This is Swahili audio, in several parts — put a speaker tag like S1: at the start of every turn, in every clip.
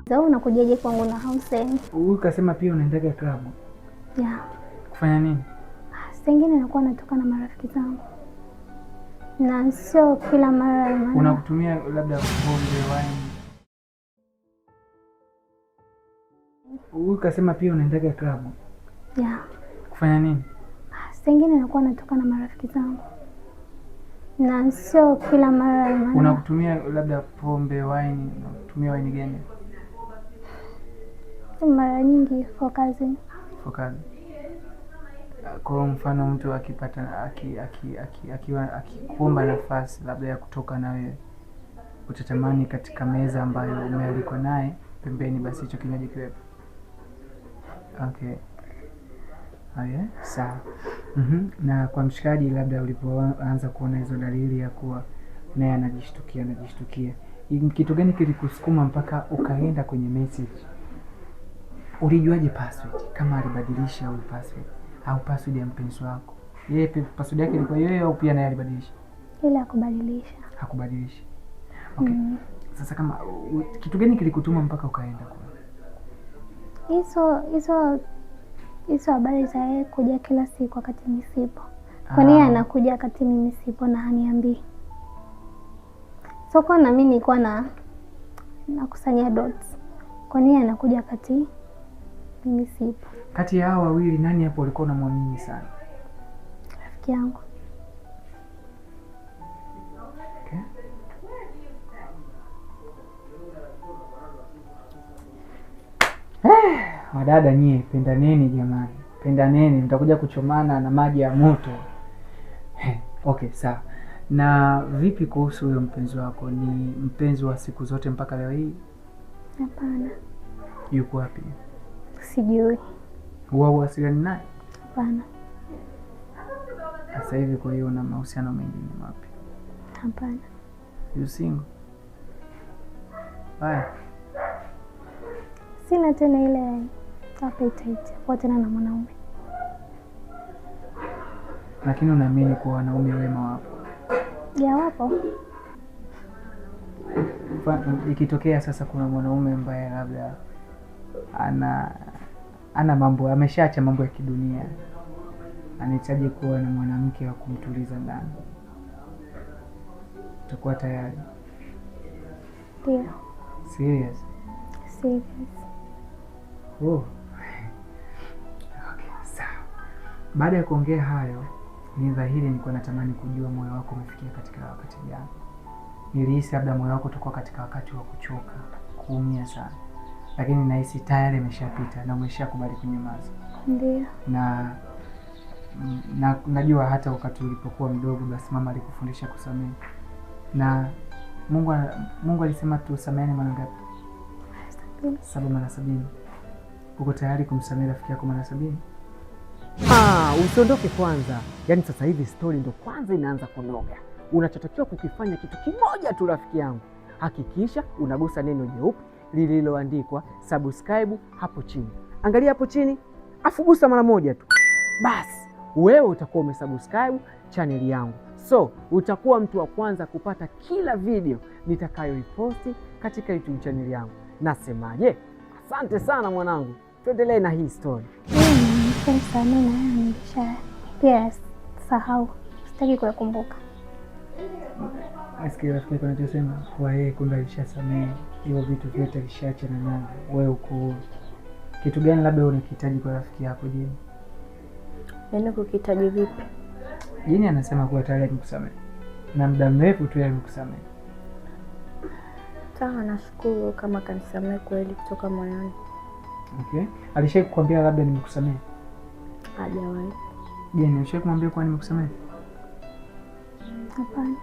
S1: Zao unakujaje kwangu na Hussein?
S2: Huyu kasema pia unaendaga klabu.
S1: Yeah.
S2: Kufanya nini?
S1: Sengine nakuwa natoka na marafiki zangu. Na sio kila mara.
S2: Unakutumia labda pombe, wine. Huyu kasema pia unaendaga klabu.
S1: Yeah.
S2: Kufanya nini?
S1: Sengine nakuwa natoka na marafiki zangu. Na sio kila mara.
S2: Unakutumia labda pombe, wine. Unatumia wine gani?
S1: Mara nyingi for kazi.
S2: For kazi. Kwa mfano mtu akipata akikuomba nafasi labda ya kutoka na wewe, utatamani katika meza ambayo umealikwa naye pembeni basi hicho kinywaji kiwepo. Okay. Haya, sawa. Na kwa mshikaji labda ulipoanza kuona hizo dalili ya kuwa naye anajishtukia, kitu gani kilikusukuma mpaka ukaenda kwenye message? Ulijuaje password? Kama alibadilisha au password au password ya mpenzi wako? Yeye password yake ilikuwa yeye au pia naye alibadilisha?
S1: Ile hakubadilisha.
S2: Hakubadilisha. Okay. Sasa kama kitu gani kilikutuma mpaka ukaenda kwa?
S1: Hizo habari za yeye kuja kila siku wakati nisipo. Kwa nini anakuja wakati mimi sipo na haniambii? So kwa na mimi nilikuwa nakusanya dots. Kwa nini anakuja wakati mimi sipo?
S2: Kati ya hao wawili nani hapo ulikuwa unamwamini sana?
S1: Rafiki yangu.
S2: Okay. Wadada nyie, pendaneni jamani. Pendaneni, mtakuja kuchomana na maji ya moto. Okay, sawa. Na vipi kuhusu huyo mpenzi wako? Ni mpenzi wa siku zote mpaka leo hii?
S1: Hapana.
S2: Yuko wapi?
S1: Sijui.
S2: Huwasiliani naye?
S1: Hapana.
S2: Sasa hivi kwa hiyo una mahusiano mengine mapya?
S1: Hapana.
S2: You single? Bye.
S1: Sina tena ile appetite kwa tena na mwanaume.
S2: Lakini unaamini kuwa wanaume wema wapo?
S1: Ya wapo.
S2: Ikitokea sasa kuna mwanaume ambaye labda ana mambo, ameshaacha mambo ya kidunia, anahitaji kuwa na mwanamke wa kumtuliza ndani, utakuwa tayari?
S1: Ndio.
S2: Serious?
S1: Serious.
S2: Oh. Okay, sawa. Baada ya kuongea hayo, ni dhahiri nilikuwa natamani kujua moyo wako umefikia katika wakati gani. Nilihisi labda moyo wako utakuwa katika wakati wa kuchoka, kuumia sana. Lakini nahisi tayari imeshapita na umeshakubali kunyamaza.
S1: Ndio.
S2: Na najua hata wakati ulipokuwa mdogo basi mama alikufundisha kusamehe. Na Mungu alisema tusamehe mara ngapi? 7 mara 70. Uko tayari kumsamehe rafiki yako mara 70?
S3: Usiondoke kwanza. Yaani sasa hivi story ndo kwanza inaanza kunoga. Unachotakiwa kukifanya kitu kimoja tu rafiki yangu. Hakikisha unagusa neno jeupe lililoandikwa subscribe hapo chini. Angalia hapo chini, afu gusa mara moja tu. Basi, wewe utakuwa umesubscribe channel yangu. So, utakuwa mtu wa kwanza kupata kila video nitakayoiposti katika YouTube channel yangu. Nasemaje? Asante sana mwanangu. Tuendelee na hii story.
S1: Pia sahau. Sitaki kukumbuka.
S2: Asikia rafiki yako anachosema kwa yeye kumbe alishasamehe, hiyo vitu vyote alishaacha na nani. Wewe uko kitu gani labda unakihitaji kwa rafiki yako Jeni?
S1: Yaani kukihitaji vipi?
S2: Jeni anasema kuwa tayari amekusamehe. Na muda mrefu tu amekusamehe.
S1: Sawa, nashukuru kama kanisamehe kweli kutoka moyoni.
S2: Okay. Alishawahi kukwambia labda nimekusamehe?
S1: Hajawahi.
S2: Jeni, alishawahi kumwambia kwa nimekusamehe?
S1: Hapana.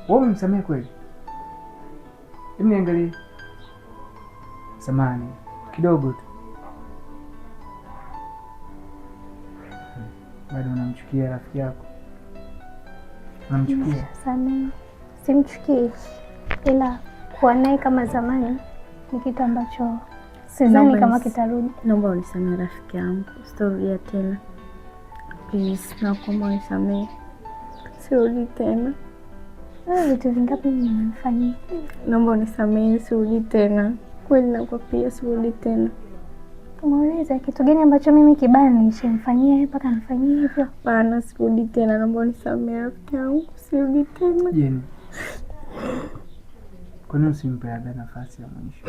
S2: Wewe umemsamehe kweli? Hebu niangalie. Samahani kidogo tu. Bado unamchukia rafiki yako? Unamchukia?
S1: Sana. Simchukii. Ila kuwa naye kama zamani ni kitu ambacho sidhani kama kitarudi.
S4: Naomba unisamehe rafiki yangu. Sitarudia tena. Please, naomba unisamehe. Sirudi tena.
S1: Wewe vitu vingapi nimemfanyia?
S4: Naomba unisamehe, sirudi tena. Kweli nakwambia sirudi tena.
S1: Muulize kitu gani ambacho mimi kibaya nilishemfanyia mpaka nifanyie hivyo?
S4: Hapana, sirudi tena. Naomba unisamehe rafiki yangu, sirudi tena.
S2: Jeni, kwa nini usimpe labda nafasi ya mwisho?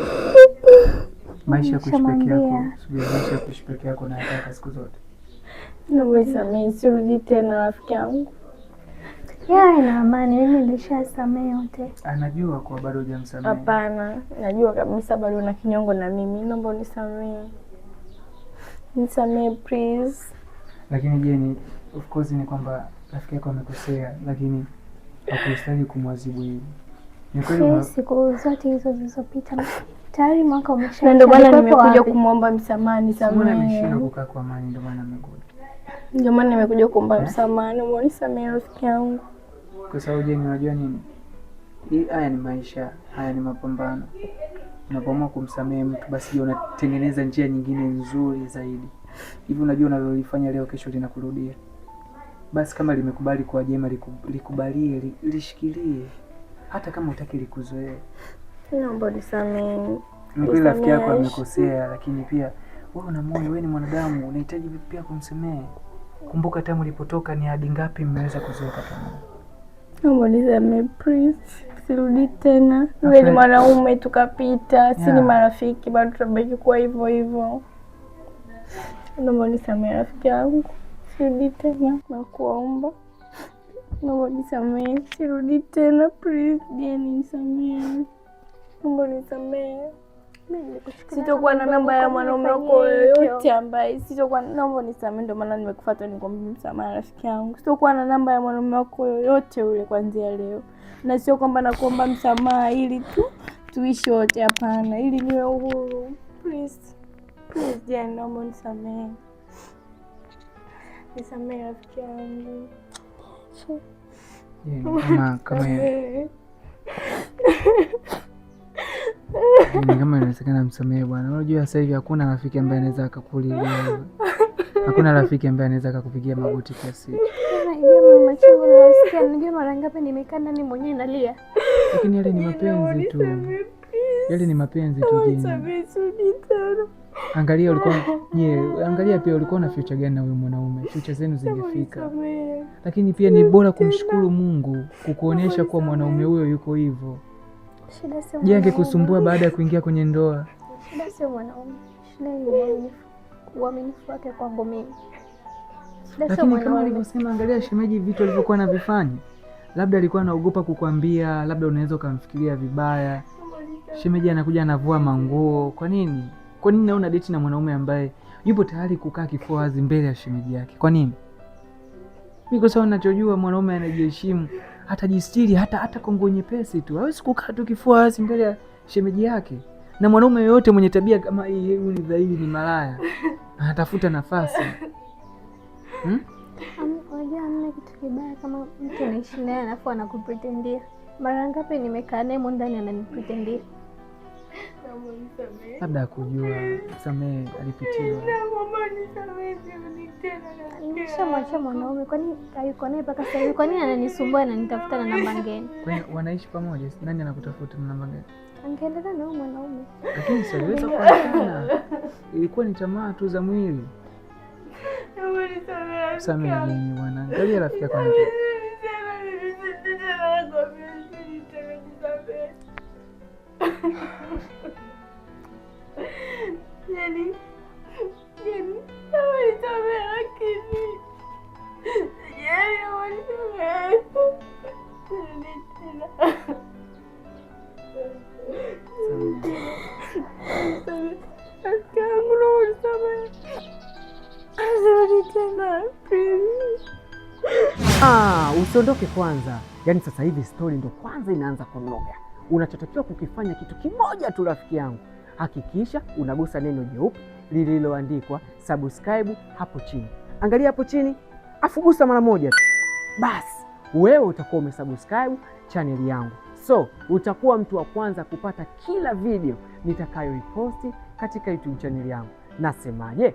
S2: Maisha ya kuishi peke yako, subiri, maisha ya kuishi peke yako na nataka siku zote.
S4: Naomba unisamehe, sirudi tena rafiki yangu.
S1: Ina amani, mimi nilishasamehe yote.
S2: Anajua kwa bado hujamsamehe.
S4: Hapana, najua kabisa bado na kinyongo na mimi. Naomba unisamehe. Nisamehe please.
S2: Lakini Jeni, of course ni kwamba rafiki yako amekosea, lakini hakustahili kumwadhibu hivi. Ni kweli
S1: siku zote hizo zilizopita tayari mwaka umeshaisha.
S4: Na ndio maana nimekuja kumwomba msamaha, nisamehe.
S2: Ameshinda kukaa kwa amani, ndio maana amekuja.
S4: Ndio maana nimekuja kuomba msamaha, naomba unisamehe rafiki yangu.
S2: Kwa sababu Jeni, unajua nini? Haya ni maisha, haya ni mapambano. Unapoamua kumsamehe mtu basi je, unatengeneza njia nyingine nzuri zaidi. Hivi unajua unavyolifanya leo kesho linakurudia. Basi kama limekubali kwa jema likubalie, lishikilie. Hata kama utaki likuzoee.
S4: Naomba unisamehe.
S2: Ni kweli rafiki yako amekosea, lakini pia wewe una moyo, wewe ni mwanadamu, unahitaji pia kumsamehe. Kumbuka tamu ulipotoka ni hadi ngapi mmeweza kuzoeka pamoja.
S4: Naomba unisamehe please. Sirudi tena. Wewe ni mwanaume tukapita, si ni marafiki, bado tutabaki kuwa hivyo hivyo. Naomba unisamehe rafiki yangu. Sirudi tena, nakuomba. Naomba unisamehe, sirudi tena please. Jeni, nisamehe. Naomba unisamehe. Sitokuwa na namba ya mwanaume wako yoyote ambaye naomba unisamehe, ndio maana nimekufuata nikwambie msamaha rafiki yangu. Sitokuwa na namba ya mwanaume wako yoyote yule kuanzia leo. Na sio kwamba nakuomba msamaha ili tu tuishi wote, hapana, ili niwe uhuru. Please. Please, Jeni, naomba unisamehe. Nisamehe rafiki yangu.
S2: Kama inawezekana msamehe bwana. Unajua sasa hivi hakuna rafiki ambaye anaweza akakulilia. Hakuna rafiki ambaye anaweza akakupigia magoti kiasi.
S1: Unajua mara ngapi nimekaa ndani mwenyewe nalia.
S2: Lakini yale ni mapenzi tu. Yale ni mapenzi tu Jeni. Angalia angalia pia ulikuwa na future gani na huyo mwanaume? Future zenu zingefika. Lakini pia ni bora kumshukuru Mungu kukuonyesha kuwa mwanaume huyo yuko hivyo. Je, angekusumbua baada ya kuingia kwenye ndoa?
S1: Shida sio mwanaume. Shida ni uaminifu wake kwangu mimi.
S2: Lakini kama ulivyosema, angalia shemeji vitu alivyokuwa anavifanya. Labda alikuwa anaogopa kukwambia, labda unaweza ukamfikiria vibaya. Shemeji anakuja anavua manguo. Kwa nini? Kwa nini naona date na mwanaume ambaye yupo tayari kukaa kifua wazi mbele ya shemeji yake? Kwa nini? Mimi kwa sababu ninachojua mwanaume anajiheshimu, hatajistiri hata kwa nguo nyepesi tu. Hawezi kukaa tu kifua wazi mbele ya shemeji yake. Na mwanaume yoyote mwenye tabia kama hii ni dhahiri ni malaya. Anatafuta nafasi.
S1: Unajua hamna kitu kibaya kama mtu anaishi naye alafu anakupretendia. Mara ngapi nimekaa naye ndani ananipretendia.
S2: Labda kujua samehe alipitia.
S1: Nishamwacha mwanaume, kwani hayuko naye mpaka sasa hivi? Kwani ananisumbua na nitafuta na namba ngeni?
S2: Kwani wanaishi pamoja? Nani anakutafuta na namba ngeni?
S1: Angeendelea na huyo mwanaume.
S2: Lakini siweza kuachana. Ilikuwa ni tamaa tu za mwili. Samehe nini bwana? Angalia rafiki yako anacho.
S4: Jeni, nawalisamehe lakini Jeni, nawalisamehe. Sirudi tena. Rafiki yangu, nawalisamehe. Sirudi tena, please.
S3: Usiondoke kwanza. Yaani sasa hivi story ndo kwanza inaanza kunoga. Unachotakiwa kukifanya kitu kimoja tu rafiki yangu. Hakikisha unagusa neno jeupe lililoandikwa subscribe hapo chini. Angalia hapo chini, afu gusa mara moja tu. Basi, wewe utakuwa umesubscribe channel yangu. So, utakuwa mtu wa kwanza kupata kila video nitakayoiposti katika YouTube channel yangu. Nasemaje?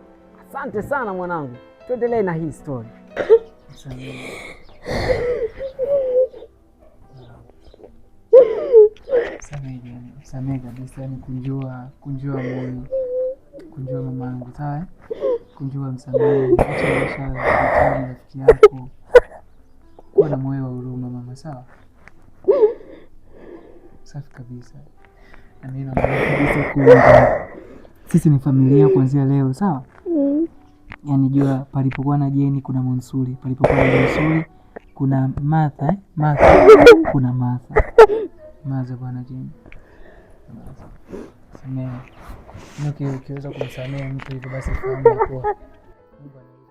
S3: Asante sana mwanangu. Tuendelee na hii story.
S2: Msamehe kabisa, yani kunjua moyo, kunjua mamangu, sawa? Kunjua, msamehe, acha maisha ya rafiki yako, kuwa na moyo wa huruma mama, sawa? Safi kabisa. Na mimi naomba kabisa kuomba, sisi ni familia kuanzia leo, sawa? Yani jua palipokuwa na Jeni kuna Monsuri, palipokuwa na Monsuri kuna Martha, kuna Martha bwana Jeni. Samehe. Ukiweza kumsamehe mtu hivyo basi fahamu kuwa Mungu anaweza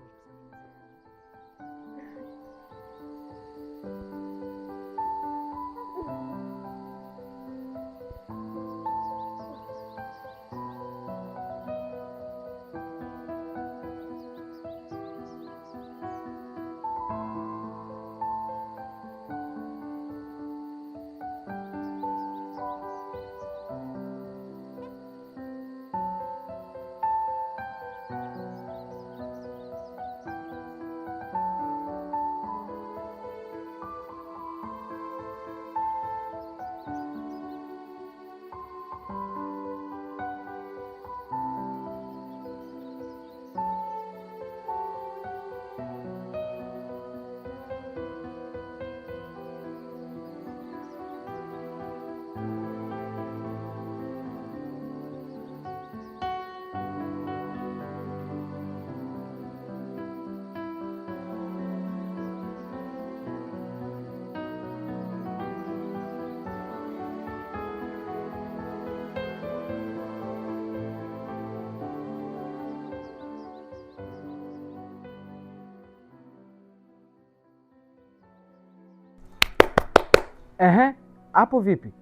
S3: Hapo vipi?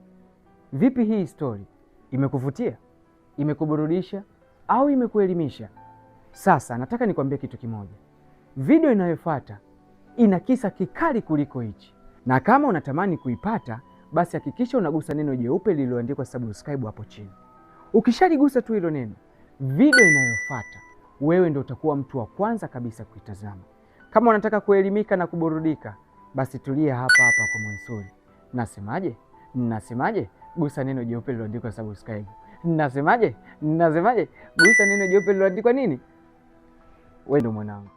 S3: Vipi hii story? Imekuvutia? Imekuburudisha? Au imekuelimisha? Sasa nataka nikwambie kitu kimoja. Video inayofuata ina kisa kikali kuliko hichi. Na kama unatamani kuipata, basi hakikisha unagusa neno jeupe lililoandikwa subscribe hapo chini. Ukishaligusa tu hilo neno, video inayofuata wewe ndio utakuwa mtu wa kwanza kabisa kuitazama. Kama unataka kuelimika na kuburudika, basi tulia hapa hapa kwa Monsuri. Nasemaje? Gusa neno jeupe lililoandikwa subscribe. Nasemaje? Gusa neno jeupe lililoandikwa nini? Wewe ndio mwanangu.